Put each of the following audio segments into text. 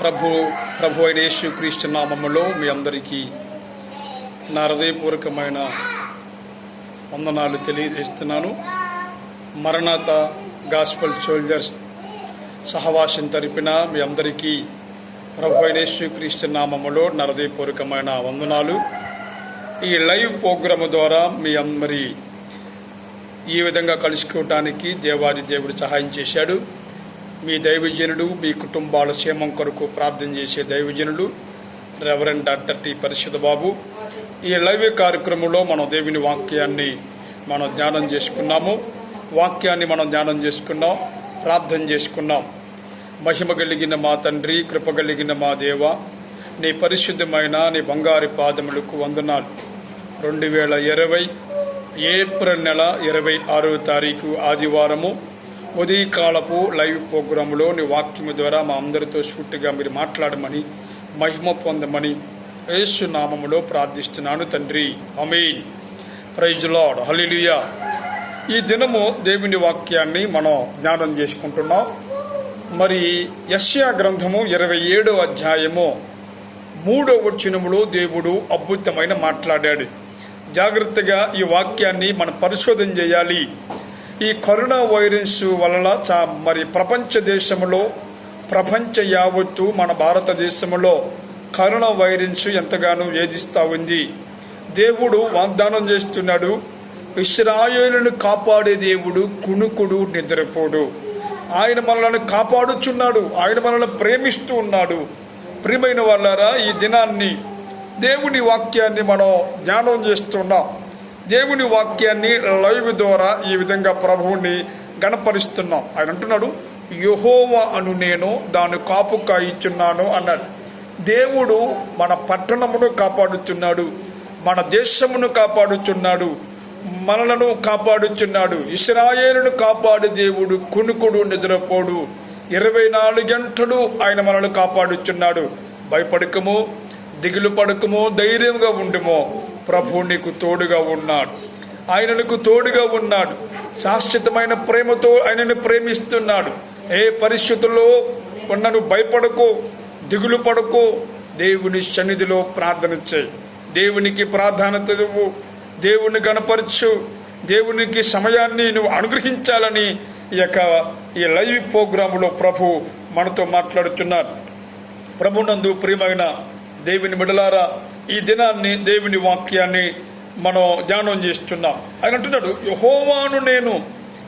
ప్రభు అయిన యేసుక్రీస్తు నామములో మీ అందరికీ నా హృదయపూర్వకమైన వందనాలు తెలియజేస్తున్నాను. మరణాత గాస్పల్ సోల్జర్స్ సహవాసం తరపున మీ అందరికీ ప్రభు అయిన యేసుక్రీస్తు నామములో నా హృదయపూర్వకమైన వందనాలు. ఈ లైవ్ ప్రోగ్రాము ద్వారా మీ అందరి ఈ విధంగా కలుసుకోవటానికి దేవాది దేవుడు సహాయం చేశాడు. మీ దైవజనుడు, మీ కుటుంబాల క్షేమం కొరకు ప్రార్థన చేసే దైవజనుడు రెవరెండ్ డాక్టర్ టి పరిశుద్ధ బాబు. ఈ లైవ్ కార్యక్రమంలో మనం దేవుని వాక్యాన్ని మనం ధ్యానం చేసుకున్నాం, ప్రార్థన చేసుకున్నాం. మహిమ కలిగిన మా తండ్రి, కృప కలిగిన మా దేవ, నీ పరిశుద్ధమైన నీ బంగారు పాదములకు వందనాలు. 2020 ఏప్రిల్ నెల 26వ తారీఖు ఆదివారము ఉదయకాలపు లైవ్ ప్రోగ్రాంలో నీ వాక్యము ద్వారా మా అందరితో స్ఫూర్తిగా మీరు మాట్లాడమని, మహిమ పొందమని యేసు నామములో ప్రార్థిస్తున్నాను తండ్రి. ఆమేన్. Praise lord. హల్లెలూయా. ఈ దినము దేవుని వాక్యాన్ని మనం జ్ఞానం చేసుకుంటున్నాం. మరి యెషయా గ్రంథము 27వ అధ్యాయము 3వ వచనములో దేవుడు అద్భుతమైన మాట్లాడాడు. జాగ్రత్తగా ఈ వాక్యాన్ని మనం పరిశోధన చేయాలి. ఈ కరోనా వైరస్ వలన మరి ప్రపంచ యావత్తు మన భారతదేశంలో కరోనా వైరస్ ఎంతగానో వేధిస్తూ ఉంది. దేవుడు వాగ్దానం చేస్తున్నాడు, ఇశ్రాయేలును కాపాడే దేవుడు కునుకుడు నిద్రపోడు. ఆయన మనల్ని కాపాడుచున్నాడు, ఆయన మనల్ని ప్రేమిస్తూ ఉన్నాడు. ప్రియమైన వాళ్ళారా, ఈ దినాన్ని దేవుని వాక్యాన్ని మనం ధ్యానం చేస్తున్నాం. దేవుని వాక్యాన్ని లైవ్ ద్వారా ఈ విధంగా ప్రభువుని గణపరుస్తున్నాం. ఆయన అంటున్నాడు, యెహోవా అను నేను దాన్ని కాపు కాయిచున్నాను అన్నాడు. దేవుడు మన పట్టణమును కాపాడుతున్నాడు, మన దేశమును కాపాడుతున్నాడు, మనలను కాపాడుతున్నాడు. ఇశ్రాయేలును కాపాడు దేవుడు కునుకుడు నిద్రపోడు. 24 గంటలు ఆయన మనల్ని కాపాడుతున్నాడు. భయపడకము, దిగులు పడకమో, ధైర్యంగా ఉండమో, ప్రభు నీకు తోడుగా ఉన్నాడు. ఆయన నీకు తోడుగా ఉన్నాడు. శాశ్వతమైన ప్రేమతో ఆయనను ప్రేమిస్తున్నాడు. ఏ పరిస్థితుల్లో ఉన్నను భయపడకో, దిగులు పడకో. దేవుని సన్నిధిలో ప్రార్థన చేయి, దేవునికి ప్రాధాన్యత ఇవ్వు, దేవుని గణపరచు, దేవునికి సమయాన్ని నువ్వు అనుగ్రహించాలని ఈ లైవ్ ప్రోగ్రాములో ప్రభు మనతో మాట్లాడుతున్నాడు. ప్రభునందు ప్రియమైన దేవుని బిడ్డలారా, ఈ దినాన్ని దేవుని వాక్యాన్ని మనం ధ్యానం చేస్తున్నాం. ఆయన అంటున్నాడు, యెహోవాను నేను.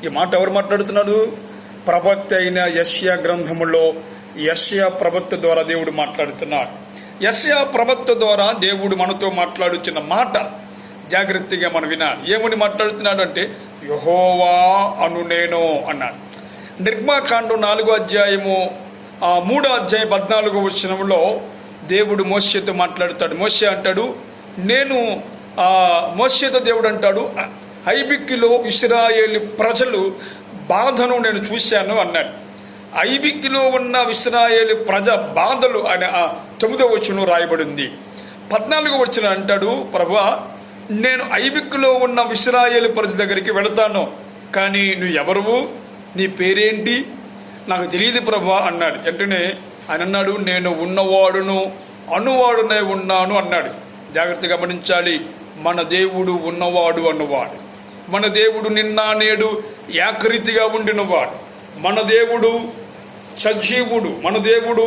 ఈ మాట ఎవరు మాట్లాడుతున్నాడు? ప్రవక్త అయిన యెషయా గ్రంథములో యెషయా ప్రవక్త ద్వారా దేవుడు మాట్లాడుతున్నాడు. యెషయా ప్రవక్త ద్వారా దేవుడు మనతో మాట్లాడుతున్న మాట జాగ్రత్తగా మనం వినాలి. ఏమని మాట్లాడుతున్నాడు అంటే, యెహోవా అను నేను అన్నాడు. నిర్గమకాండం 4వ అధ్యాయము 3వ అధ్యాయం 14వ వచనంలో దేవుడు మోషేతో మాట్లాడతాడు. మోషే అంటాడు, మోషేతో దేవుడు అంటాడు, ఐగుప్తులో ఇశ్రాయేలు ప్రజలు బాధను నేను చూశాను అన్నాడు. ఐగుప్తులో ఉన్న ఇశ్రాయేలు ప్రజ బాధలు అని 9వ వచనం రాయబడింది. 14వ వచనం అంటాడు, ప్రభువా నేను ఐగుప్తులో ఉన్న ఇశ్రాయేలు ప్రజల దగ్గరికి వెళతాను, కానీ నువ్వు ఎవరువు, నీ పేరేంటి, నాకు తెలియదు ప్రభువా అన్నాడు. వెంటనే ఆయన అన్నాడు, నేను ఉన్నవాడును అనువాడునే ఉన్నాను అన్నాడు. జాగ్రత్తగా గమనించాలి, మన దేవుడు ఉన్నవాడు అన్నవాడు. మన దేవుడు నిన్న నేడు ఏకరీతిగా ఉండినవాడు. మన దేవుడు సజీవుడు, మన దేవుడు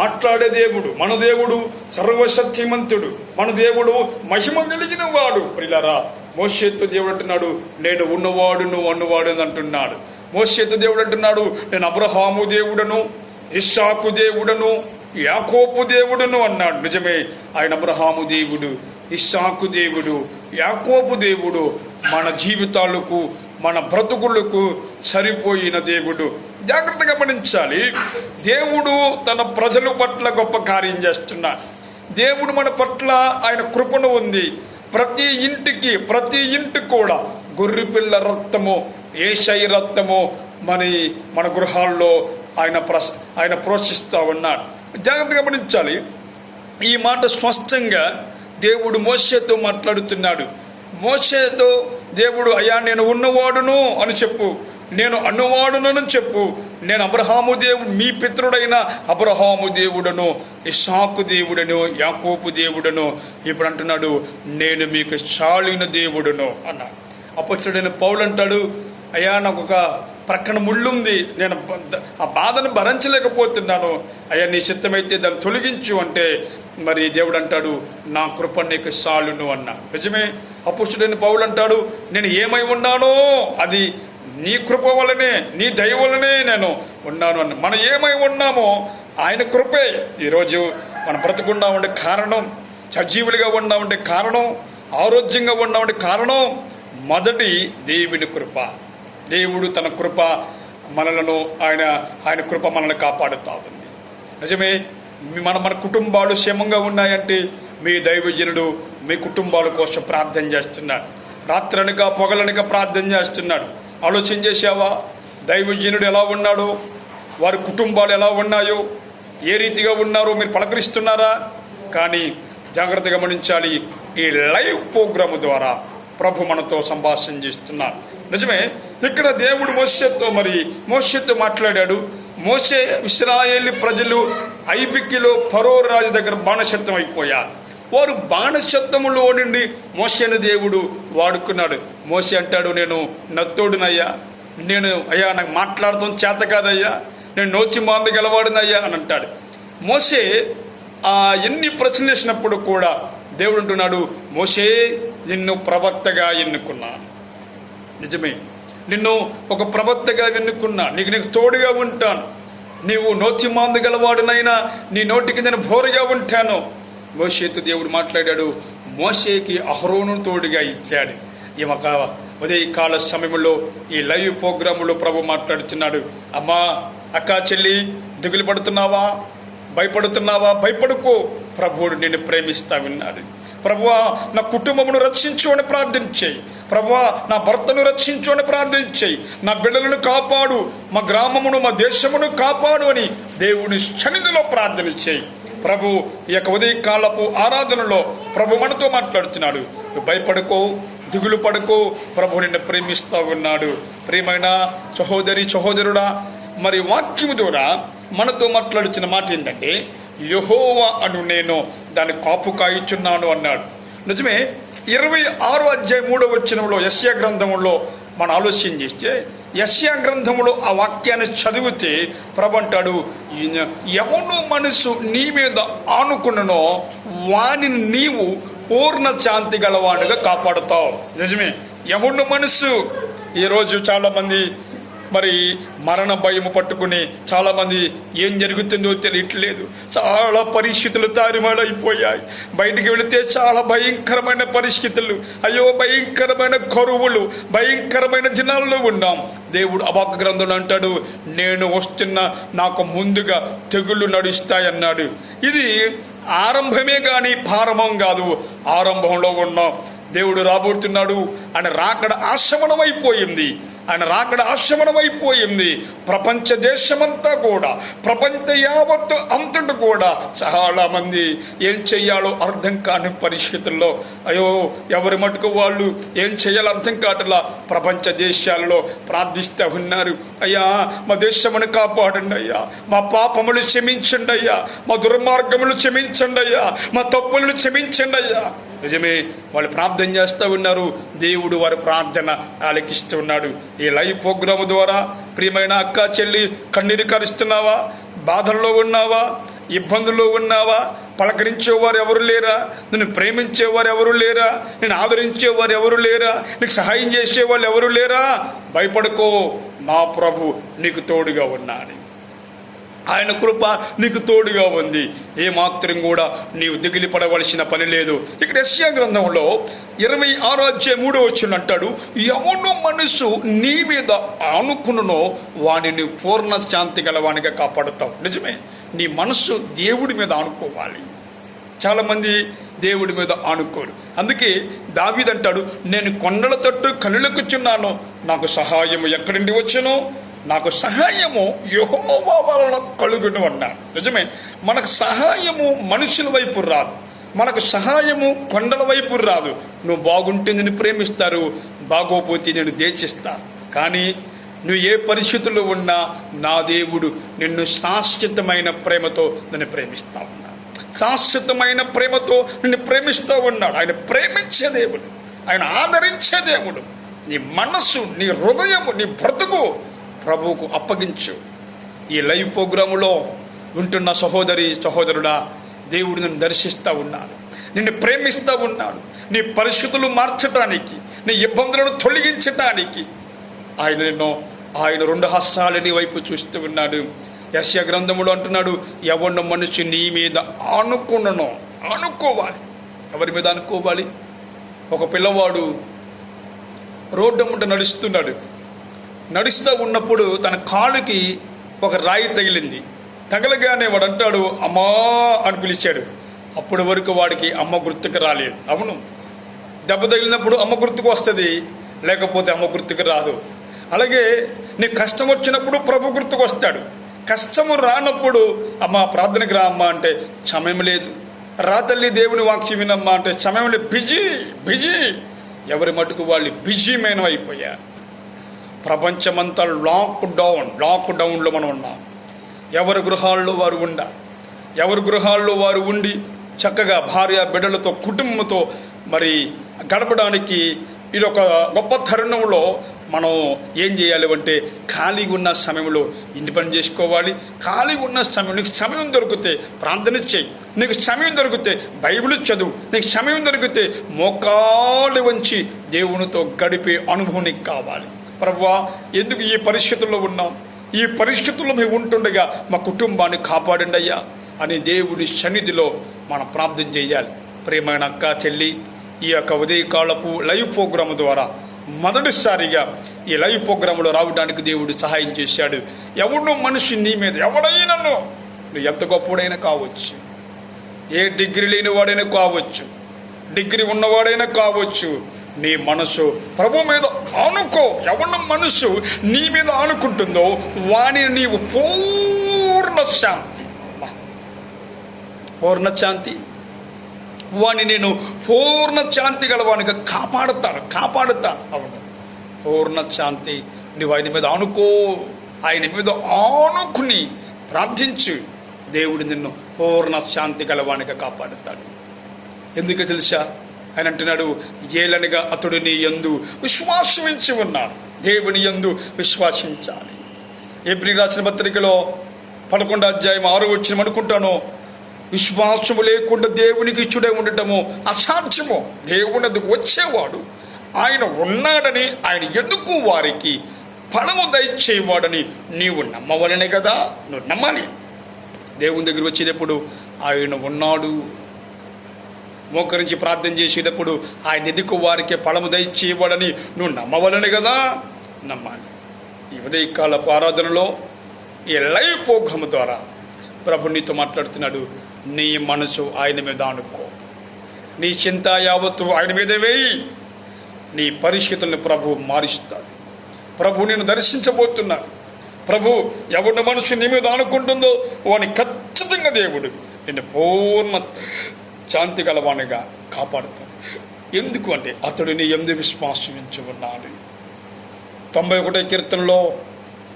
మాట్లాడే దేవుడు, మన దేవుడు సర్వశక్తిమంతుడు, మన దేవుడు మహిమ కలిగిన వాడు. ప్రియులారా, మోషేతో దేవుడు అంటున్నాడు, నేను ఉన్నవాడును అన్నవాడు అని అంటున్నాడు. మోషేతో దేవుడు అంటున్నాడు, నేను అబ్రహాము దేవుడను, ఇస్సాకు దేవుడను, యాకోబు దేవుడును అన్నాడు. నిజమే, ఆయన అబ్రహాము దేవుడు, ఇస్సాకు దేవుడు, యాకోబు దేవుడు. మన జీవితాలకు, మన బ్రతుకులకు సరిపోయిన దేవుడు. జాగ్రత్తగా గమనించాలి, దేవుడు తన ప్రజల పట్ల గొప్ప కార్యం చేస్తున్నాడు. దేవుడు మన పట్ల ఆయన కృపను ఉంది. ప్రతి ఇంటికి కూడా గొర్రెపిల్ల రక్తము, యేసయ్య రక్తము మన గృహాల్లో ఆయన ప్రోత్సహిస్తూ ఉన్నాడు. జాగ్రత్తగా గమనించాలి, ఈ మాట స్పష్టంగా దేవుడు మోషేతో మాట్లాడుతున్నాడు. మోషేతో దేవుడు, అయ్యా నేను ఉన్నవాడును అని చెప్పు, నేను అనువాడునని చెప్పు. నేను అబ్రహాము దేవుడు, మీ పితరుడైన అబ్రహాము దేవుడను, ఇస్సాకు దేవుడను, యాకోబు దేవుడను. ఇప్పుడు అంటున్నాడు, నేను మీకు చాలిన దేవుడును అన్నాడు. అపొస్తలుడైన పౌలు అంటాడు, అయ్యా నాకు ఒక ప్రక్కన ముళ్ళుంది, నేను ఆ బాధను భరించలేకపోతున్నాను, అయ్యా నీ చిత్తమైతే దాన్ని తొలగించు అంటే మరి దేవుడు అంటాడు, నా కృప నీకు చాలును అన్నా. నిజమే, అపొస్తలుడైన పౌలు అంటాడు, నేను ఏమై ఉన్నానో అది నీ కృప వలనే, నీ దయ వలనే నేను ఉన్నాను అన్న. మనం ఏమై ఉన్నామో ఆయన కృపే. ఈరోజు మనం బ్రతుకుండా ఉండే కారణం, సజీవులుగా ఉన్నామంటే కారణం, ఆరోగ్యంగా ఉన్నామంటే కారణం మొదటి దేవుని కృప. దేవుడు తన కృప మనలను ఆయన కృప మనల్ని కాపాడుతా ఉంది. నిజమే, మన కుటుంబాలు క్షేమంగా ఉన్నాయంటే మీ దైవజనుడు మీ కుటుంబాల కోసం ప్రార్థన చేస్తున్నాడు. రాత్రనక పొగలనక ప్రార్థన చేస్తున్నాడు. ఆలోచన చేసావా? దైవజనుడు ఎలా ఉన్నాడో, వారి కుటుంబాలు ఎలా ఉన్నాయో, ఏ రీతిగా ఉన్నారో మీరు పలకరిస్తున్నారా? కానీ జాగ్రత్తగా గమనించాలి, ఈ లైవ్ ప్రోగ్రాము ద్వారా ప్రభు మనతో సంభాషణ చేస్తున్నాడు. నిజమే, ఇక్కడ దేవుడు మోషేతో మాట్లాడాడు. మోషే ఇశ్రాయేలు ప్రజలు ఐబిక్కిలో ఫరో రాజు దగ్గర బాణశత్వం అయిపోయారు. వారు బాణశత్వములో నుండి మోషేను దేవుడు వాడుకున్నాడు. మోషే అంటాడు, నేను నత్తోడునయ్యా, అయ్యా నాకు మాట్లాడటం చేత కాదయ్యా, నేను నోచి మాంది గలవాడునయ్యా అని అంటాడు. మోషే ఎన్ని ప్రశ్నలు వేసినప్పుడు కూడా దేవుడు అంటున్నాడు, మోషే నిన్ను ప్రవక్తగా ఎన్నుకున్నాను. నిజమే, నిన్ను ఒక ప్రవక్తగా ఎన్నుకున్నా, నీకు తోడుగా ఉంటాను. నీవు నోచి మాంది గలవాడునైనా నీ నోటికి నేను భోరుగా ఉంటాను. మోషేతో దేవుడు మాట్లాడాడు. మోషేకి అహరోను తోడుగా ఇచ్చాడు. ఈ ఒక ఉదయకాల సమయంలో ఈ లైవ్ ప్రోగ్రాములో ప్రభు మాట్లాడుతున్నాడు. అమ్మా, అక్క, చెల్లి, దిగులు పడుతున్నావా? భయపడుతున్నావా? భయపడుకో, ప్రభువుడు నిన్ను ప్రేమిస్తా విన్నాడు. ప్రభువా, నా కుటుంబమును రక్షించు అని ప్రార్థించేయి. ప్రభువా, నా భర్తను రక్షించు అని ప్రార్థించేయి. నా బిడ్డలను కాపాడు, మా గ్రామమును మా దేశమును కాపాడు అని దేవుని సన్నిధిలో ప్రార్థన చేయి. ప్రభు ఈ యొక్క ఉదయకాలపు ఆరాధనలో ప్రభు మనతో మాట్లాడుతున్నాడు. భయపడుకో, దిగులు పడుకో, ప్రభు నిన్ను ప్రేమిస్తూ ఉన్నాడు. ప్రియమైన సహోదరి సహోదరుడా, మరి వాక్యము ద్వారా మనతో మాట్లాడుతున్న మాట ఏంటంటే, యెహోవా అను నేను దాన్ని కాపు కాయిచున్నాను అన్నాడు. నిజమే, 26వ అధ్యాయం 3వ వచనంలో యెషయా గ్రంథంలో మనం ఆలోచన చేస్తే, యెషయా గ్రంథంలో ఆ వాక్యాన్ని చదివితే ప్రభు అంటాడు, ఎవను మనసు నీ మీద ఆనుకున్ననో వానిని నీవు పూర్ణ శాంతి గలవాడుగా కాపాడుతావు. నిజమే, ఎవను మనసు. ఈరోజు చాలామంది మరి మరణ భయము పట్టుకుని చాలామంది ఏం జరుగుతుందో తెలియట్లేదు. చాలా పరిస్థితులు తారుమారైపోయాయి. బయటికి వెళితే చాలా భయంకరమైన పరిస్థితులు, అయ్యో భయంకరమైన కరువులు, భయంకరమైన దినాల్లో ఉన్నాం. దేవుడు అబాకు గ్రంథంలో అంటాడు, నేను వస్తున్నా, నాకు ముందుగా తెగుళ్ళు నడుస్తాయన్నాడు. ఇది ఆరంభమే కానీ ప్రారంభం కాదు. ఆరంభంలో ఉన్నాం. దేవుడు రాబోతున్నాడు. ఆయన రాకడ ఆశమనమైపోయింది. ఆయన రాకడ ఆశమనమైపోయింది. ప్రపంచ దేశమంతా కూడా, ప్రపంచ యావత్తు అంతటి కూడా చాలా మంది ఏం చెయ్యాలో అర్థం కాని పరిస్థితుల్లో, అయ్యో ఎవరి మటుకు వాళ్ళు ఏం చేయాలో అర్థం కావట్లా ప్రపంచ దేశాలలో ప్రార్థిస్తూ ఉన్నారు. అయ్యా మా దేశమును కాపాడండి అయ్యా, మా పాపములు క్షమించండి అయ్యా, మా దుర్మార్గములు క్షమించండి అయ్యా, మా తప్పులను క్షమించండి అయ్యా. నిజమే, వాళ్ళు ప్రార్థన చేస్తూ ఉన్నారు. దేవుడు వారి ప్రార్థన ఆలకిస్తూ ఉన్నాడు. ఈ లైవ్ ప్రోగ్రాము ద్వారా ప్రియమైన అక్క, చెల్లి, కన్నీరు కరుస్తున్నావా? బాధల్లో ఉన్నావా? ఇబ్బందుల్లో ఉన్నావా? పలకరించేవారు ఎవరు లేరా? నిన్ను ప్రేమించేవారు ఎవరు లేరా? నేను ఆదరించేవారు ఎవరు లేరా? నీకు సహాయం చేసేవాళ్ళు ఎవరు లేరా? భయపడుకో, నా ప్రభు నీకు తోడుగా ఉన్నాడు. ఆయన కృప నీకు తోడుగా ఉంది. ఏమాత్రం కూడా నీవు దిగిలి పడవలసిన పని లేదు. ఇక్కడ యెషయా గ్రంథంలో 26వ అధ్యాయం 3వ వచనం అంటాడు, ఎవను మనసు నీ మీద ఆనుకున్ననో వానిని పూర్ణ శాంతి గలవానిగా కాపాడుతావు. నిజమే, నీ మనస్సు దేవుడి మీద ఆనుకోవాలి. చాలామంది దేవుడి మీద ఆనుకోరు. అందుకే దావీదు అంటాడు, నేను కొండల తట్టు కనులెక్కుచున్నాను, నాకు సహాయము ఎక్కడి నుండి వచ్చును? నాకు సహాయము యెహోవా వలన కలుగును అన్నాడు. నిజమే, మనకు సహాయము మనుషుల వైపు రాదు, మనకు సహాయము కొండల వైపు రాదు. నువ్వు బాగుంటే నేను ప్రేమిస్తారు, బాగోపోతే నేను ద్వేషిస్తాను. కానీ నువ్వు ఏ పరిస్థితుల్లో ఉన్నా నా దేవుడు నిన్ను శాశ్వతమైన ప్రేమతో నన్ను ప్రేమిస్తా ఉన్నాడు. శాశ్వతమైన ప్రేమతో నిన్ను ప్రేమిస్తూ ఉన్నాడు. ఆయన ప్రేమించే దేవుడు, ఆయన ఆదరించే దేవుడు. నీ మనస్సు, నీ హృదయము, నీ బ్రతుకు ప్రభువుకు అప్పగించు. ఈ లైవ్ ప్రోగ్రాములో ఉంటున్న సహోదరి సహోదరుడా, దేవుడు నిన్ను దర్శిస్తూ ఉన్నాడు, నిన్ను ప్రేమిస్తూ ఉన్నాడు. నీ పరిస్థితులు మార్చటానికి, నీ ఇబ్బందులను తొలగించటానికి ఆయన 2 హస్తాలు నీ వైపు చూస్తూ ఉన్నాడు. యెషయా గ్రంథములో అంటున్నాడు, ఎవరిన మనిషి నీ మీద అనుకోవాలి. ఎవరి మీద అనుకోవాలి? ఒక పిల్లవాడు రోడ్డు ముందు నడుస్తూ ఉన్నప్పుడు తన కాలుకి ఒక రాయి తగిలింది. తగలగానే వాడు అంటాడు, అమ్మా అని పిలిచాడు. అప్పటి వరకు వాడికి అమ్మ గుర్తుకు రాలేదు. అవును, దెబ్బ తగిలినప్పుడు అమ్మ గుర్తుకు వస్తుంది, లేకపోతే అమ్మ గుర్తుకు రాదు. అలాగే నీకు కష్టం వచ్చినప్పుడు ప్రభు గుర్తుకు వస్తాడు. కష్టము రానప్పుడు అమ్మ ప్రార్థనకి రా అమ్మ అంటే సమయం లేదు, రా తల్లి దేవుని వాక్యం వినమ్మా అంటే సమయం లేదు. బిజీ. ఎవరి మటుకు వాళ్ళు బిజీ మైనం అయిపోయారు. ప్రపంచమంతా లాక్డౌన్లో మనం ఉన్నాం. ఎవరి గృహాల్లో వారు ఉండి చక్కగా భార్య బిడ్డలతో కుటుంబంతో మరి గడపడానికి ఇది ఒక గొప్ప తరుణంలో మనం ఏం చేయాలి అంటే, ఖాళీగా ఉన్న సమయంలో ఇంటి పని చేసుకోవాలి. ఖాళీగా ఉన్న సమయం, నీకు సమయం దొరికితే ప్రార్థన చేయి, నీకు సమయం దొరికితే బైబిల్ చదువు, నీకు సమయం దొరికితే మోకాళ్ళు వంచి దేవునితో గడిపే అనుభవం నీకు కావాలి. ప్రభువా, ఎందుకు ఈ పరిస్థితుల్లో ఉన్నాం, ఈ పరిస్థితుల్లో మేము ఉంటుండగా మా కుటుంబాన్ని కాపాడండి అయ్యా అని దేవుని సన్నిధిలో మనం ప్రార్థన చేయాలి. ప్రియమైన అక్క చెల్లి, ఈ యొక్క ఉదయకాలపు లైవ్ ప్రోగ్రాం ద్వారా మొదటిసారిగా ఈ లైవ్ ప్రోగ్రాంలో రావడానికి దేవుడు సహాయం చేశాడు. ఎవడో మనిషి నీ మీద, ఎవడైనా నువ్వు ఎంత గొప్పవాడైనా కావచ్చు, ఏ డిగ్రీ లేని వాడైనా కావచ్చు, డిగ్రీ ఉన్నవాడైనా కావచ్చు, నీ మనసు ప్రభు మీద ఆనుకో. ఎవరి మనసు నీ మీద ఆనుకుంటుందో వాణిని నీవు పూర్ణ శాంతి వాణ్ణి నేను పూర్ణ శాంతి గలవానిగా కాపాడుతాను. అవును, పూర్ణ శాంతి. నువ్వు ఆయన మీద ఆనుకుని ప్రార్థించు, దేవుడు నిన్ను పూర్ణ శాంతి గలవానిగా కాపాడుతాడు. ఎందుకు తెలుసా? ఆయన అంటున్నాడు, ఏలనగా అతడు నీ యందు విశ్వాసించి ఉన్నాడు. దేవుని యందు విశ్వాసించాలి. ఎబ్రీ రాసిన పత్రికలో 11వ అధ్యాయం 6వ వచనం అనుకుంటాను, విశ్వాసము లేకుండా దేవునికి ఇచ్చుడే ఉండటము అసాధ్యము. దేవుని వద్దకు వచ్చేవాడు ఆయన ఉన్నాడని, ఆయన ఎందుకు వారికి ఫలము దయచేవాడని నీవు నమ్మవలనే కదా. నువ్వు నమ్మాలి. దేవుని దగ్గర వచ్చేటప్పుడు ఆయన ఉన్నాడు, మోకరించి ప్రార్థన చేసేటప్పుడు ఆయన ఎందుకు వారికి ఫలము దయచేవాడని నువ్వు నమ్మవలనే కదా. నమ్మాలి. ఈ ఉదయకాలపు ఆరాధనలో ఈ లైవ్ ప్రోగ్రాం ద్వారా ప్రభు నీతో మాట్లాడుతున్నాడు. నీ మనసు ఆయన మీద అనుకో, నీ చింత యావత్తు ఆయన మీద వేయి. నీ పరిస్థితులను ప్రభు మారుస్తాడు. ప్రభు నిన్ను దర్శించబోతున్నాడు. ప్రభు ఎవరి మనసు నీ మీద అనుకుంటుందో వాని ఖచ్చితంగా దేవుడు నిన్ను పూర్ణ శాంతి గలవానిగా కాపాడుతాడు. ఎందుకు అంటే అతడు నీ యందు విశ్వాసించి ఉన్నాడు. 91వ కీర్తనలో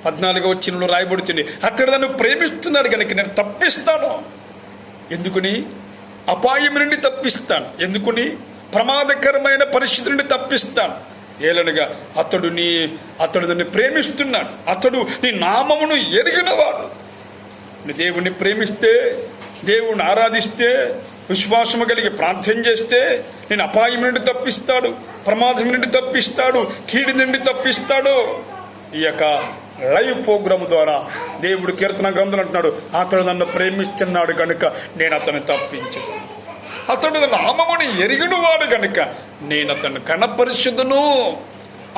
14వ వచనంలో రాయబడుతుంది, అతడు నన్ను ప్రేమిస్తున్నాడు కనుక నేను తప్పిస్తాను. ఎందుకుని? అపాయం నుండి తప్పిస్తాను. ఎందుకుని? ప్రమాదకరమైన పరిస్థితుల నుండి తప్పిస్తాను. ఏలనగా అతడు నన్ను ప్రేమిస్తున్నాడు. అతడు నీ నామమును ఎరిగినవాడు. నీ దేవుణ్ణి ప్రేమిస్తే, దేవుణ్ణి ఆరాధిస్తే, విశ్వాసము కలిగి ప్రార్థన చేస్తే నేను అపాయం నుండి తప్పిస్తాడు, ప్రమాదం నుండి తప్పిస్తాడు, కీడి నుండి తప్పిస్తాడు. ఈ యొక్క లైవ్ ప్రోగ్రాం ద్వారా దేవుడు కీర్తన గ్రంథం అంటున్నాడు, అతడు నన్ను ప్రేమిస్తున్నాడు కనుక నేను అతన్ని తప్పించను. అతడు నామముని ఎరిగిన వాడు కనుక నేను అతన్ని కనపరిచుదును.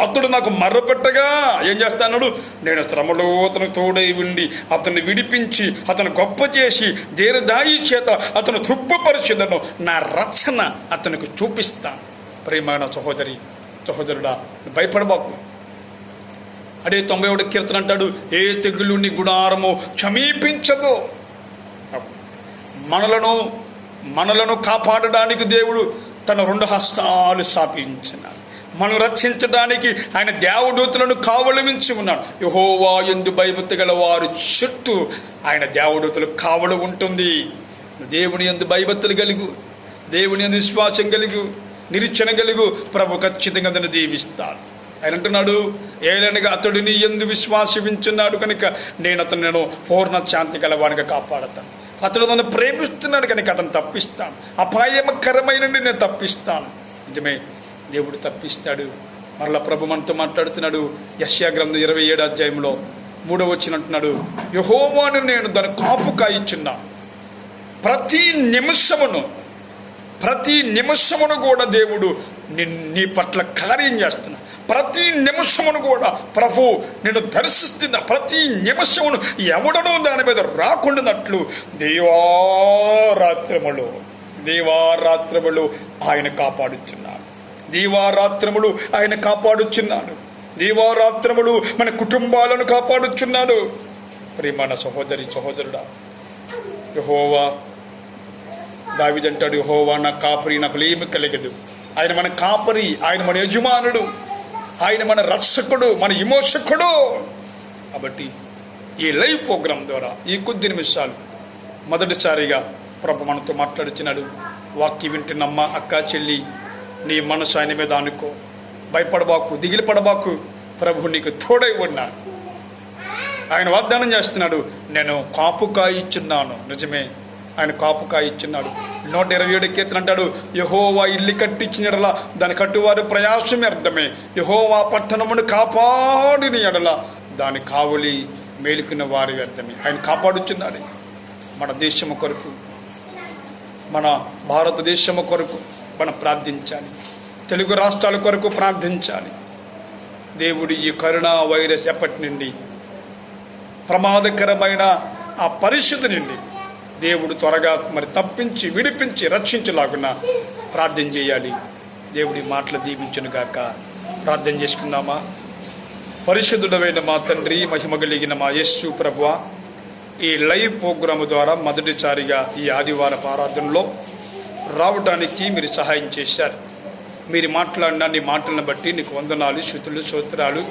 అతడు నాకు మర్రపెట్టగా ఏం చేస్తాడు? నేను శ్రమలో అతను తోడై ఉండి అతన్ని విడిపించి అతను గొప్ప చేసి దీర్ఘాయి చేత అతను తృప్తిపరచుదను. నా రక్షణ అతనికి చూపిస్తాను. ప్రియమైన సహోదరుడా, భయపడబాకు. అదే 91వ కీర్తన అంటాడు, ఏ తెగులు నీ గుడారము సమీపించదు. మనలను కాపాడడానికి దేవుడు తన 2 హస్తాలు స్థాపించినాడు. మనం రక్షించడానికి ఆయన దేవదూతలను కావలించి ఉన్నాడు. యెహోవా యందు భయభక్తి గల వారి చుట్టూ ఆయన దేవదూతలు కావలి ఉంటుంది. దేవుని యందు భయభక్తులు కలిగు, దేవుని యందు విశ్వాసం కలిగు, నిరీక్షణ కలిగు, ప్రభు ఖచ్చితంగా అతను దీవిస్తాడు. ఆయన అంటున్నాడు, ఏలనగా అతడు నీ యందు విశ్వాసించున్నాడు కనుక నేను అతను పూర్ణ శాంతి గలవానిగా కాపాడతాను. అతడు నన్ను ప్రేమిస్తున్నాడు కనుక అతను తప్పిస్తాను, అపాయకరమైన నేను తప్పిస్తాను. నిజమే, దేవుడు తప్పిస్తాడు. మరలా ప్రభు మనతో మాట్లాడుతున్నాడు. యెషయా గ్రంథం 27వ అధ్యాయంలో 3వ వచనం అంటున్నాడు, యెహోవాను నేను దాని కాపు కాయిచున్నాను. ప్రతి నిమిషమును కూడా దేవుడు నీ పట్ల కార్యం చేస్తున్నా. ప్రతి నిమిషమును కూడా ప్రభు నేను దర్శిస్తున్న ప్రతి నిమిషమును ఎవడనూ దాని మీద రాకుండానట్లు దీవారాత్రములు ఆయన కాపాడుచున్నాడు. దీవారాత్రములు మన కుటుంబాలను కాపాడుచున్నాడు. ప్రియమైన సహోదరుడా, యెహోవా దావీదంటాడు, యెహోవా నా కాపరి, నాకు ఏమి కలగదు. ఆయన మన కాపరి, ఆయన మన యజమానుడు, ఆయన మన రక్షకుడు, మన విమోచకుడు. కాబట్టి ఈ లైవ్ ప్రోగ్రాం ద్వారా ఈ కొద్ది నిమిషాలు మొదటిసారిగా ప్రభు మనతో మాట్లాడుచున్నాడు. వాక్యం వింటున్నమ్మ, అక్క, చెల్లి, నీ మనసు ఆయన మీద అనుకో. భయపడబాకు, దిగిలి పడబాకు. ప్రభు నీకు తోడై ఉన్నాడు. ఆయన వాగ్దానం చేస్తున్నాడు, నేను కాపు కాయిచున్నాను. నిజమే, ఆయన కాపు కాయిచున్నాడు. 127 కీర్తన అంటాడు, యెహోవా ఇల్లు కట్టించిన ఎడల దాని కట్టువారు ప్రయాసం వ్యర్థమే. యెహోవా పట్టణమును కాపాడిన ఎడల దాని కావలి మేలుకున్న వారి వ్యర్థమే. ఆయన కాపాడుచున్నాడు. మన దేశము కొరకు, మన భారతదేశము కొరకు మనం ప్రార్థించాలి. తెలుగు రాష్ట్రాల కొరకు ప్రార్థించాలి. దేవుడు ఈ కరోనా వైరస్ ఎప్పటి నుండి ప్రమాదకరమైన ఆ పరిస్థితి నుండి దేవుడు త్వరగా తప్పించి, విడిపించి, రక్షించలాగున్నా ప్రార్థన చేయాలి. దేవుడి మాటలు దీవించును గాక. ప్రార్థన చేసుకుందామా? పరిశుద్ధుడైన మా తండ్రి, మహిమ కలిగిన మా యేసు ప్రభువా, ఈ లైవ్ ప్రోగ్రాము ద్వారా మొదటిసారిగా ఈ ఆదివారపు ఆరాధనలో రావడానికి మీరు సహాయం చేశారు. మీరు మాట్లాడిన నీ మాటలను బట్టి నీకు వందనాలు, స్తుతులు, స్తోత్రాలు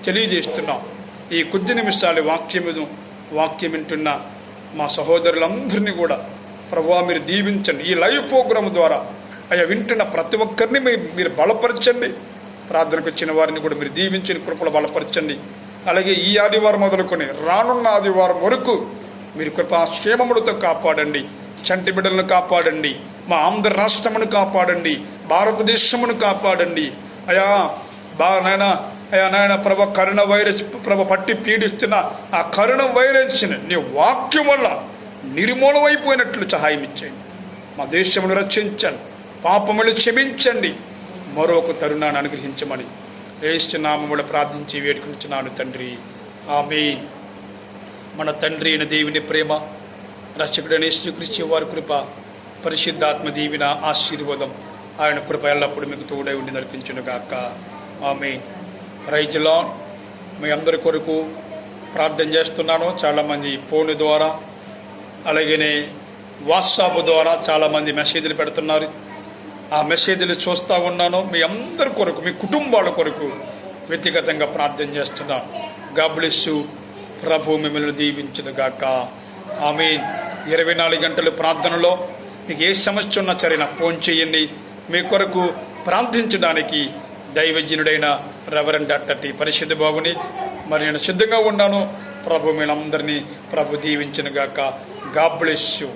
తెలియజేస్తున్నాం. ఈ కొద్ది నిమిషాలు వాక్యం వింటున్న మా సహోదరులందరినీ కూడా ప్రభువా మీరు దీవించండి. ఈ లైవ్ ప్రోగ్రాం ద్వారా అయ్యా వింటున్న ప్రతి ఒక్కరిని మీరు బలపరచండి. ప్రార్థనకు వచ్చిన వారిని కూడా మీరు దీవించిన కృపలు బలపరచండి. అలాగే ఈ ఆదివారం మొదలుకొని రానున్న ఆదివారం వరకు మీరు కృపాక్షేమములతో కాపాడండి. చంటి బిడ్డలను కాపాడండి. మా ఆంధ్ర రాష్ట్రమును కాపాడండి. భారతదేశమును కాపాడండి. నాయన ప్రభ కరోనా వైరస్ పట్టి పీడిస్తున్న ఆ కరోనా వైరస్ని నీ వాక్యం వల్ల నిర్మూలమైపోయినట్లు సహాయం ఇచ్చేయండి. మా దేశమును రక్షించండి. పాపములు క్షమించండి. మరొక తరుణాన్ని అనుగ్రహించమని యేసు నామములో ప్రార్థించి వేడుకుంటున్నాను తండ్రి, ఆమేన్. మన తండ్రి అయిన దేవుని ప్రేమ, రక్షకుడైన యేసుక్రీస్తు వారి కృప, పరిశుద్ధాత్మ దీవెన, ఆశీర్వాదం, ఆయన కృప ఎల్లప్పుడు మీకు తోడై ఉండి నడిపించును గాక. ఆమేన్. Praise lord. మీ అందరి కొరకు ప్రార్థన చేస్తున్నాను. చాలామంది ఫోన్ ద్వారా అలాగనే వాట్సాప్ ద్వారా చాలామంది మెసేజ్లు పెడుతున్నారు. ఆ మెసేజ్లు చూస్తూ ఉన్నాను. మీ అందరి కొరకు, మీ కుటుంబాల కొరకు వ్యక్తిగతంగా ప్రార్థన చేస్తున్నాను. God bless you. ప్రభు మిమ్మల్ని దీవించును గాక. ఆమేన్. 24 గంటల ప్రార్థనలో మీకు ఏ సమస్య ఉన్నా సరే నాకు ఫోన్ చేయండి. మీ కొరకు ప్రార్థించడానికి దైవజనుడైన రెవరెండ్ డాక్టర్ టి పరిశుద్ధ బాబుని మరి నేను సిద్ధంగా ఉన్నాను. ప్రభు మీరందరినీ ప్రభు దీవించును గాక. God bless you.